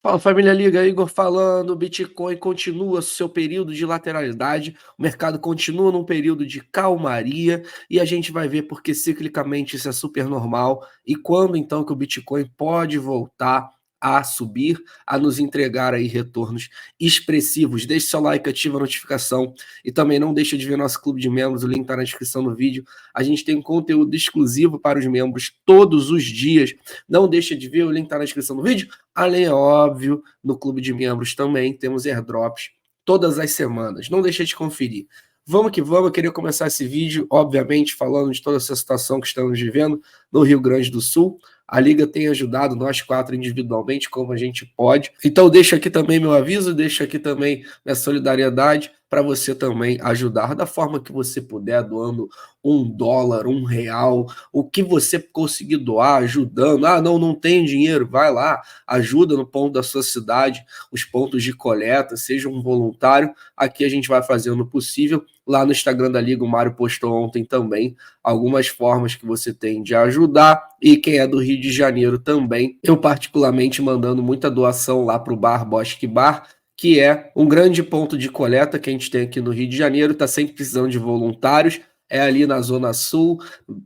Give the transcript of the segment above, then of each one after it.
Fala família Liga, Igor falando, o Bitcoin continua seu período de lateralidade, o mercado continua num período de calmaria e a gente vai ver porque ciclicamente isso é super normal e quando então que o Bitcoin pode voltar a subir, a nos entregar aí retornos expressivos. Deixe seu like, ativa a notificação e também não deixa de ver nosso clube de membros, o link está na descrição do vídeo. A gente tem um conteúdo exclusivo para os membros todos os dias, não deixa de ver, o link está na descrição do vídeo. Além, é óbvio, no clube de membros também temos airdrops todas as semanas. Não deixe de conferir. Vamos que vamos, eu queria começar esse vídeo, obviamente, falando de toda essa situação que estamos vivendo no Rio Grande do Sul. A Liga tem ajudado nós quatro individualmente, como a gente pode. Então, deixo aqui também meu aviso, deixo aqui também minha solidariedade para você também ajudar da forma que você puder, doando $1, R$ 1, o que você conseguir doar, ajudando. Ah, não tem dinheiro, vai lá, ajuda no ponto da sua cidade, os pontos de coleta, seja um voluntário. Aqui a gente vai fazendo o possível. Lá no Instagram da Liga, o Mário postou ontem também algumas formas que você tem de ajudar. E quem é do Rio de Janeiro também, eu particularmente mandando muita doação lá para o Bar Bosque Bar, que é um grande ponto de coleta que a gente tem aqui no Rio de Janeiro, está sempre precisando de voluntários. É ali na Zona Sul,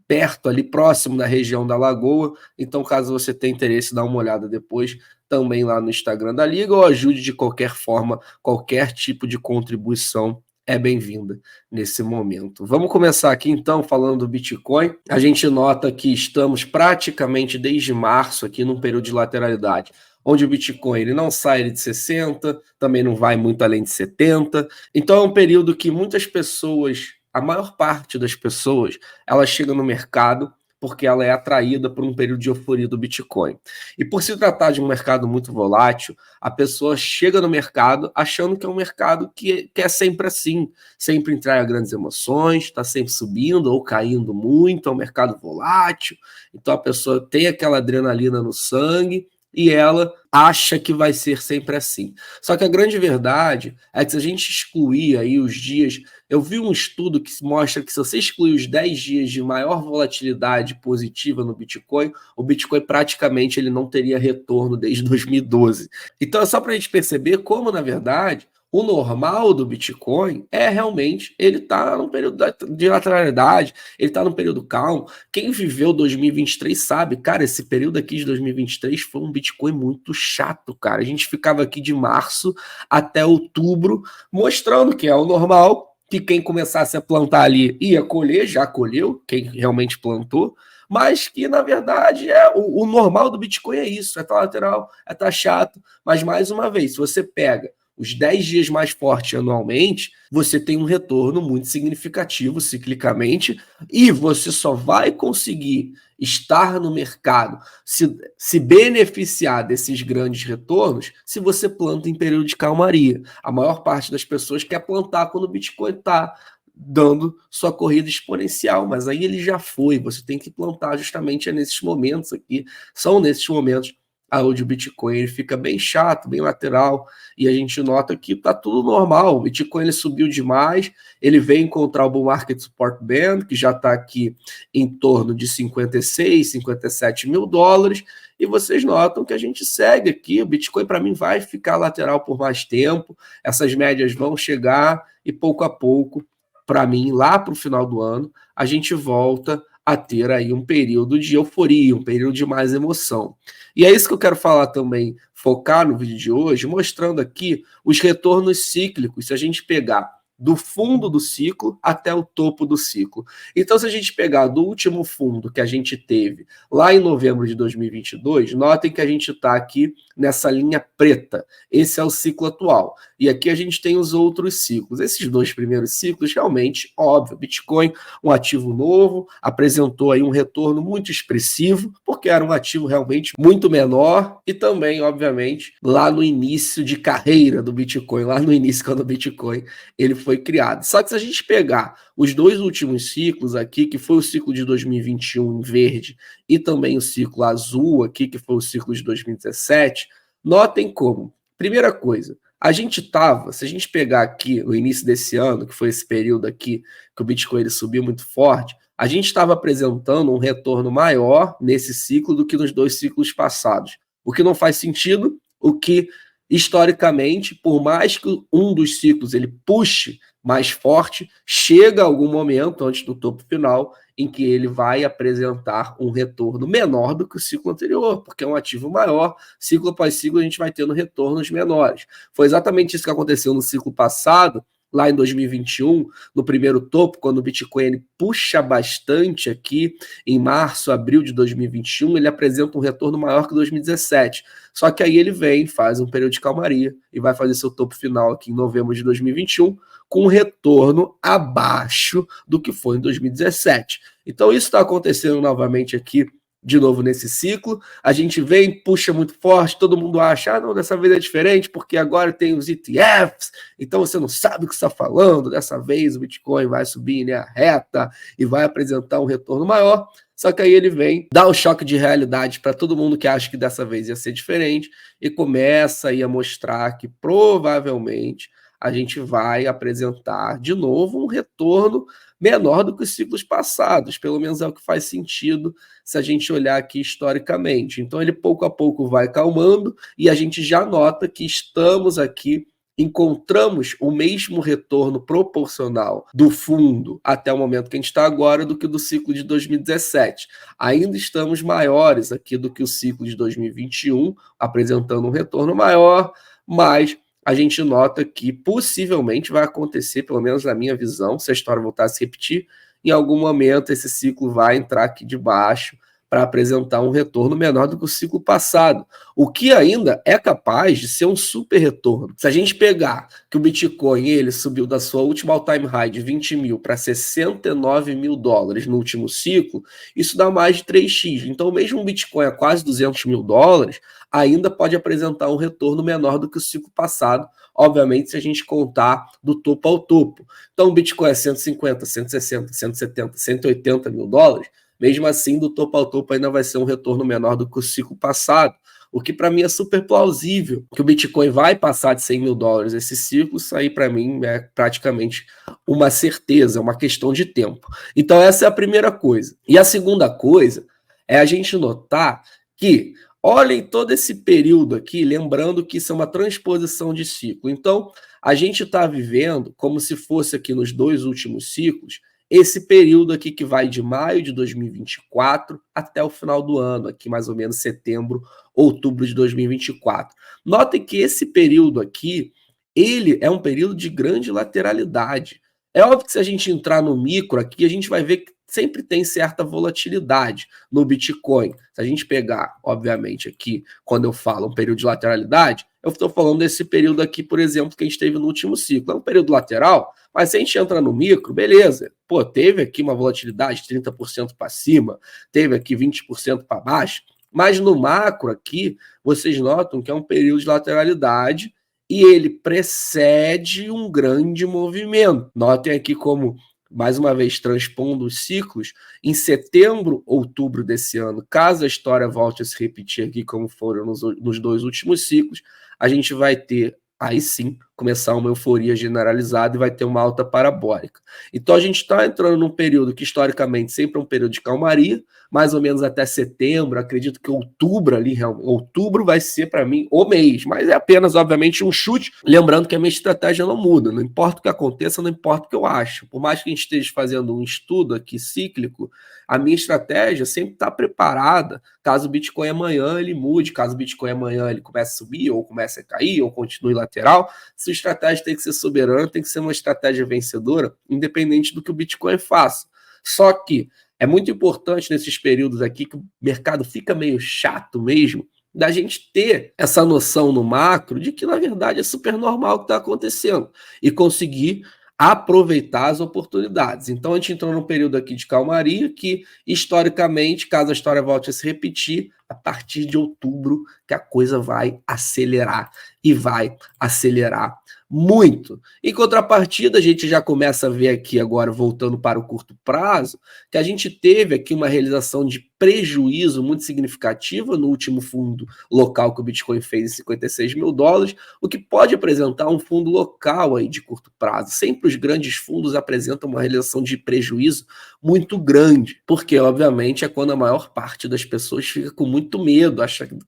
perto, ali próximo da região da Lagoa. Então, caso você tenha interesse, dá uma olhada depois também lá no Instagram da Liga ou ajude de qualquer forma, qualquer tipo de contribuição é bem-vinda nesse momento. Vamos começar aqui então falando do Bitcoin. A gente nota que estamos praticamente desde março aqui num período de lateralidade, onde o Bitcoin ele não sai de 60, também não vai muito além de 70. Então é um período que muitas pessoas, a maior parte das pessoas, ela chega no mercado porque ela é atraída por um período de euforia do Bitcoin. E por se tratar de um mercado muito volátil, a pessoa chega no mercado achando que é um mercado que é sempre assim, sempre entrega grandes emoções, está sempre subindo ou caindo muito, é um mercado volátil, então a pessoa tem aquela adrenalina no sangue e ela acha que vai ser sempre assim. Só que a grande verdade é que se a gente excluir aí os dias, eu vi um estudo que mostra que se você excluir os 10 dias de maior volatilidade positiva no Bitcoin, o Bitcoin praticamente ele não teria retorno desde 2012. Então é só para a gente perceber como, na verdade, o normal do Bitcoin é realmente ele está num período de lateralidade, ele está num período calmo. Quem viveu 2023 sabe, cara, esse período aqui de 2023 foi um Bitcoin muito chato, cara. A gente ficava aqui de março até outubro mostrando que é o normal, que quem começasse a plantar ali ia colher, já colheu, quem realmente plantou, mas que na verdade o normal do Bitcoin é isso, é estar lateral, é estar chato, mas mais uma vez, se você pega os 10 dias mais fortes anualmente, você tem um retorno muito significativo ciclicamente e você só vai conseguir estar no mercado, se beneficiar desses grandes retornos, se você planta em período de calmaria. A maior parte das pessoas quer plantar quando o Bitcoin está dando sua corrida exponencial, mas aí ele já foi, você tem que plantar justamente nesses momentos aqui, são nesses momentos onde o Bitcoin ele fica bem chato, bem lateral, e a gente nota que está tudo normal. O Bitcoin ele subiu demais, ele veio encontrar o Bull Market Support Band, que já está aqui em torno de 56, 57 mil dólares, e vocês notam que a gente segue aqui. O Bitcoin, para mim, vai ficar lateral por mais tempo, essas médias vão chegar, e pouco a pouco, para mim, lá para o final do ano, a gente volta a ter aí um período de euforia, um período de mais emoção. E é isso que eu quero falar também, focar no vídeo de hoje, mostrando aqui os retornos cíclicos, se a gente pegar do fundo do ciclo até o topo do ciclo. Então, se a gente pegar do último fundo que a gente teve lá em novembro de 2022, notem que a gente está aqui nessa linha preta. Esse é o ciclo atual. E aqui a gente tem os outros ciclos. Esses dois primeiros ciclos, realmente, óbvio, Bitcoin, um ativo novo, apresentou aí um retorno muito expressivo, porque era um ativo realmente muito menor e também, obviamente, lá no início de carreira do Bitcoin, lá no início quando o Bitcoin ele foi criado. Só que se a gente pegar os dois últimos ciclos aqui, que foi o ciclo de 2021 em verde e também o ciclo azul aqui, que foi o ciclo de 2017, notem como, primeira coisa, a gente estava, se a gente pegar aqui o início desse ano, que foi esse período aqui que o Bitcoin ele subiu muito forte, a gente estava apresentando um retorno maior nesse ciclo do que nos dois ciclos passados. O que não faz sentido, o que, historicamente, por mais que um dos ciclos ele puxe mais forte, chega algum momento antes do topo final em que ele vai apresentar um retorno menor do que o ciclo anterior, porque é um ativo maior, ciclo após ciclo a gente vai tendo retornos menores. Foi exatamente isso que aconteceu no ciclo passado, lá em 2021, no primeiro topo, quando o Bitcoin ele puxa bastante aqui, em março, abril de 2021, ele apresenta um retorno maior que 2017. Só que aí ele vem, faz um período de calmaria e vai fazer seu topo final aqui em novembro de 2021, com um retorno abaixo do que foi em 2017. Então isso está acontecendo novamente aqui, de novo nesse ciclo. A gente vem, puxa muito forte, todo mundo acha, não, dessa vez é diferente, porque agora tem os ETFs, então você não sabe o que está falando, dessa vez o Bitcoin vai subir em linha reta e vai apresentar um retorno maior. Só que aí ele vem, dá o choque de realidade para todo mundo que acha que dessa vez ia ser diferente e começa aí a mostrar que provavelmente a gente vai apresentar de novo um retorno menor do que os ciclos passados, pelo menos é o que faz sentido se a gente olhar aqui historicamente. Então ele pouco a pouco vai calmando e a gente já nota que estamos aqui, encontramos o mesmo retorno proporcional do fundo até o momento que a gente está agora do que do ciclo de 2017. Ainda estamos maiores aqui do que o ciclo de 2021, apresentando um retorno maior, mas a gente nota que possivelmente vai acontecer, pelo menos na minha visão, se a história voltar a se repetir, em algum momento esse ciclo vai entrar aqui de baixo para apresentar um retorno menor do que o ciclo passado, o que ainda é capaz de ser um super retorno. Se a gente pegar que o Bitcoin ele subiu da sua última all-time high de 20 mil para 69 mil dólares no último ciclo, isso dá mais de 3x. Então, mesmo um Bitcoin a quase 200 mil dólares, ainda pode apresentar um retorno menor do que o ciclo passado, obviamente, se a gente contar do topo ao topo. Então, o Bitcoin é 150, 160, 170, 180 mil dólares, mesmo assim, do topo ao topo ainda vai ser um retorno menor do que o ciclo passado, o que para mim é super plausível, que o Bitcoin vai passar de 100 mil dólares esse ciclo, isso aí para mim é praticamente uma certeza, é uma questão de tempo. Então essa é a primeira coisa. E a segunda coisa é a gente notar que, olhem todo esse período aqui, lembrando que isso é uma transposição de ciclo. Então, a gente está vivendo como se fosse aqui nos dois últimos ciclos, esse período aqui que vai de maio de 2024 até o final do ano, aqui mais ou menos setembro, outubro de 2024. Notem que esse período aqui, ele é um período de grande lateralidade. É óbvio que se a gente entrar no micro aqui, a gente vai ver que sempre tem certa volatilidade no Bitcoin. Se a gente pegar, obviamente, aqui, quando eu falo um período de lateralidade, eu estou falando desse período aqui, por exemplo, que a gente teve no último ciclo. É um período lateral, mas se a gente entra no micro, beleza. Pô, teve aqui uma volatilidade de 30% para cima, teve aqui 20% para baixo, mas no macro aqui, vocês notam que é um período de lateralidade e ele precede um grande movimento. Notem aqui como, mais uma vez, transpondo os ciclos, em setembro, outubro desse ano, caso a história volte a se repetir aqui como foram nos dois últimos ciclos, a gente vai ter, aí sim, começar uma euforia generalizada e vai ter uma alta parabólica. Então a gente está entrando num período que historicamente sempre é um período de calmaria, mais ou menos até setembro, acredito que outubro ali, outubro vai ser para mim o mês, mas é apenas, obviamente, um chute, lembrando que a minha estratégia não muda, não importa o que aconteça, não importa o que eu acho, por mais que a gente esteja fazendo um estudo aqui cíclico, a minha estratégia sempre está preparada, caso o Bitcoin amanhã ele mude, caso o Bitcoin amanhã ele comece a subir, ou comece a cair, ou continue lateral, sua estratégia tem que ser soberana, tem que ser uma estratégia vencedora, independente do que o Bitcoin faça. Só que é muito importante nesses períodos aqui que o mercado fica meio chato mesmo, da gente ter essa noção no macro de que, na verdade, é super normal o que está acontecendo e conseguir aproveitar as oportunidades. Então, a gente entrou num período aqui de calmaria que, historicamente, caso a história volte a se repetir, a partir de outubro que a coisa vai acelerar e vai acelerar muito. Em contrapartida, a gente já começa a ver aqui agora, voltando para o curto prazo, que a gente teve aqui uma realização de prejuízo muito significativa no último fundo local que o Bitcoin fez em 56 mil dólares, o que pode apresentar um fundo local aí de curto prazo. Sempre os grandes fundos apresentam uma realização de prejuízo muito grande, porque, obviamente, é quando a maior parte das pessoas fica com muito medo,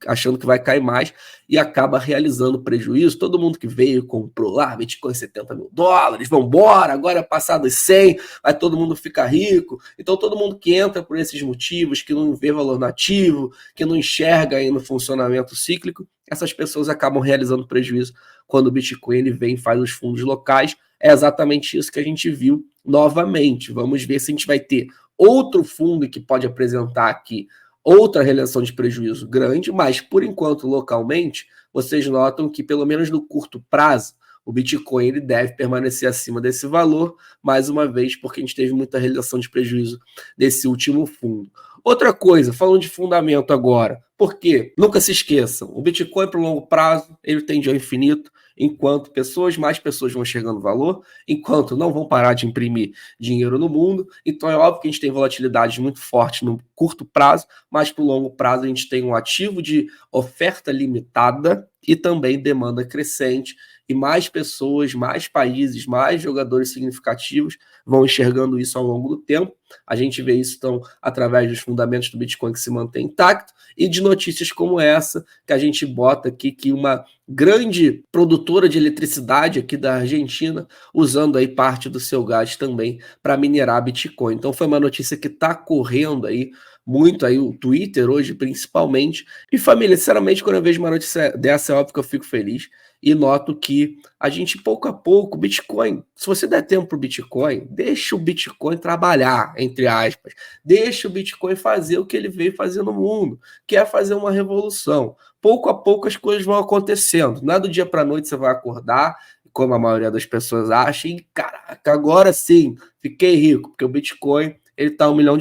achando que vai cair mais e acaba realizando prejuízo. Todo mundo que veio comprou lá, Bitcoin $70.000, vamos embora, agora passar dos 100, vai todo mundo ficar rico. Então todo mundo que entra por esses motivos, que não vê valor nativo, que não enxerga aí no funcionamento cíclico, essas pessoas acabam realizando prejuízo quando o Bitcoin ele vem e faz os fundos locais. É exatamente isso que a gente viu novamente. Vamos ver se a gente vai ter outro fundo que pode apresentar aqui outra realização de prejuízo grande, mas por enquanto localmente, vocês notam que pelo menos no curto prazo, o Bitcoin ele deve permanecer acima desse valor, mais uma vez, porque a gente teve muita realização de prejuízo desse último fundo. Outra coisa, falando de fundamento agora, porque nunca se esqueçam, o Bitcoin para o longo prazo, ele tende ao infinito, enquanto mais pessoas vão chegando valor, enquanto não vão parar de imprimir dinheiro no mundo. Então é óbvio que a gente tem volatilidade muito forte no curto prazo, mas para o longo prazo a gente tem um ativo de oferta limitada e também demanda crescente, e mais pessoas, mais países, mais jogadores significativos vão enxergando isso ao longo do tempo. A gente vê isso então através dos fundamentos do Bitcoin que se mantém intacto e de notícias como essa que a gente bota aqui, que uma grande produtora de eletricidade aqui da Argentina usando aí parte do seu gás também para minerar Bitcoin. Então foi uma notícia que está correndo aí muito aí o Twitter hoje principalmente. E família, sinceramente, quando eu vejo uma notícia dessa, é óbvio que eu fico feliz e noto que a gente pouco a pouco, Bitcoin, se você der tempo para o Bitcoin, deixa o Bitcoin trabalhar, entre aspas, deixa o Bitcoin fazer o que ele veio fazer no mundo, que é fazer uma revolução. Pouco a pouco as coisas vão acontecendo, não é do dia para a noite você vai acordar, como a maioria das pessoas acha, e caraca, agora sim, fiquei rico, porque o Bitcoin ele está $1 milhão.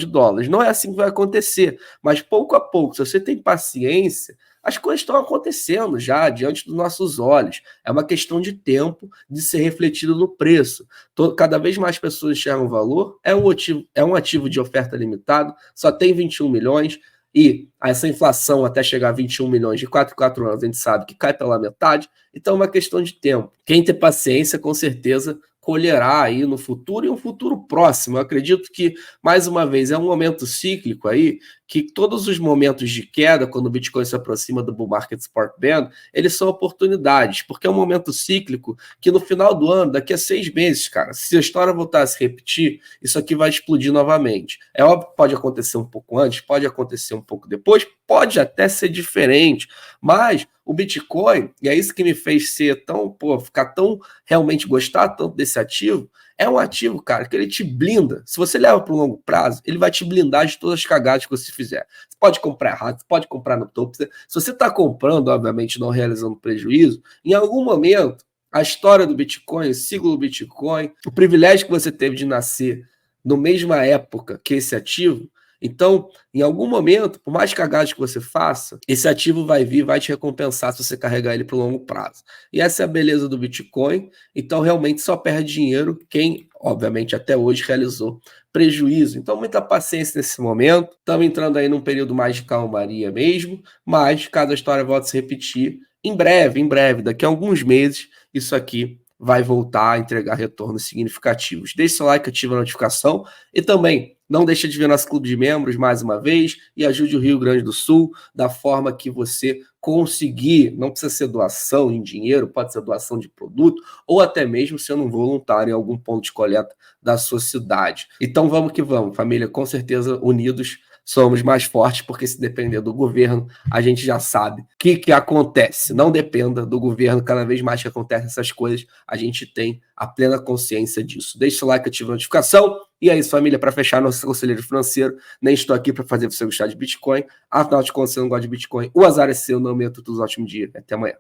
Não é assim que vai acontecer, mas pouco a pouco, se você tem paciência, as coisas estão acontecendo já diante dos nossos olhos. É uma questão de tempo de ser refletido no preço. Cada vez mais pessoas enxergam valor, é um ativo de oferta limitado, só tem 21 milhões, e essa inflação até chegar a 21 milhões de 4 em 4 anos, a gente sabe que cai pela metade, então é uma questão de tempo. Quem tem paciência, com certeza, colherá aí no futuro e um futuro próximo. Eu acredito que, mais uma vez, é um momento cíclico aí, que todos os momentos de queda, quando o Bitcoin se aproxima do Bull Market Support Band, eles são oportunidades, porque é um momento cíclico que no final do ano, daqui a 6 meses, cara, se a história voltar a se repetir, isso aqui vai explodir novamente. É óbvio que pode acontecer um pouco antes, pode acontecer um pouco depois, pode até ser diferente, mas o Bitcoin, e é isso que me fez ser tão, ficar tão, realmente gostar tanto desse ativo, é um ativo, cara, que ele te blinda. Se você leva para um longo prazo, ele vai te blindar de todas as cagadas que você fizer. Você pode comprar errado, você pode comprar no topo. Se você está comprando, obviamente, não realizando prejuízo, em algum momento, a história do Bitcoin, o ciclo do Bitcoin, o privilégio que você teve de nascer na mesma época que esse ativo, então, em algum momento, por mais cagadas que você faça, esse ativo vai vir, vai te recompensar se você carregar ele para o longo prazo. E essa é a beleza do Bitcoin. Então, realmente, só perde dinheiro quem, obviamente, até hoje realizou prejuízo. Então, muita paciência nesse momento. Estamos entrando aí num período mais de calmaria mesmo, mas caso a história volte a se repetir, em breve, daqui a alguns meses, isso aqui vai voltar a entregar retornos significativos. Deixe seu like, ative a notificação e também não deixe de ver nosso clube de membros mais uma vez e ajude o Rio Grande do Sul da forma que você conseguir. Não precisa ser doação em dinheiro, pode ser doação de produto ou até mesmo sendo um voluntário em algum ponto de coleta da sua cidade. Então vamos que vamos, família, com certeza unidos somos mais fortes, porque se depender do governo, a gente já sabe o que acontece. Não dependa do governo, cada vez mais que acontecem essas coisas, a gente tem a plena consciência disso. Deixe o like, ative a notificação. E é isso, família, para fechar nosso conselheiro financeiro, nem estou aqui para fazer você gostar de Bitcoin. Afinal de contas, você não gosta de Bitcoin, o azar é seu, não meto, todos um ótimo dia. Até amanhã.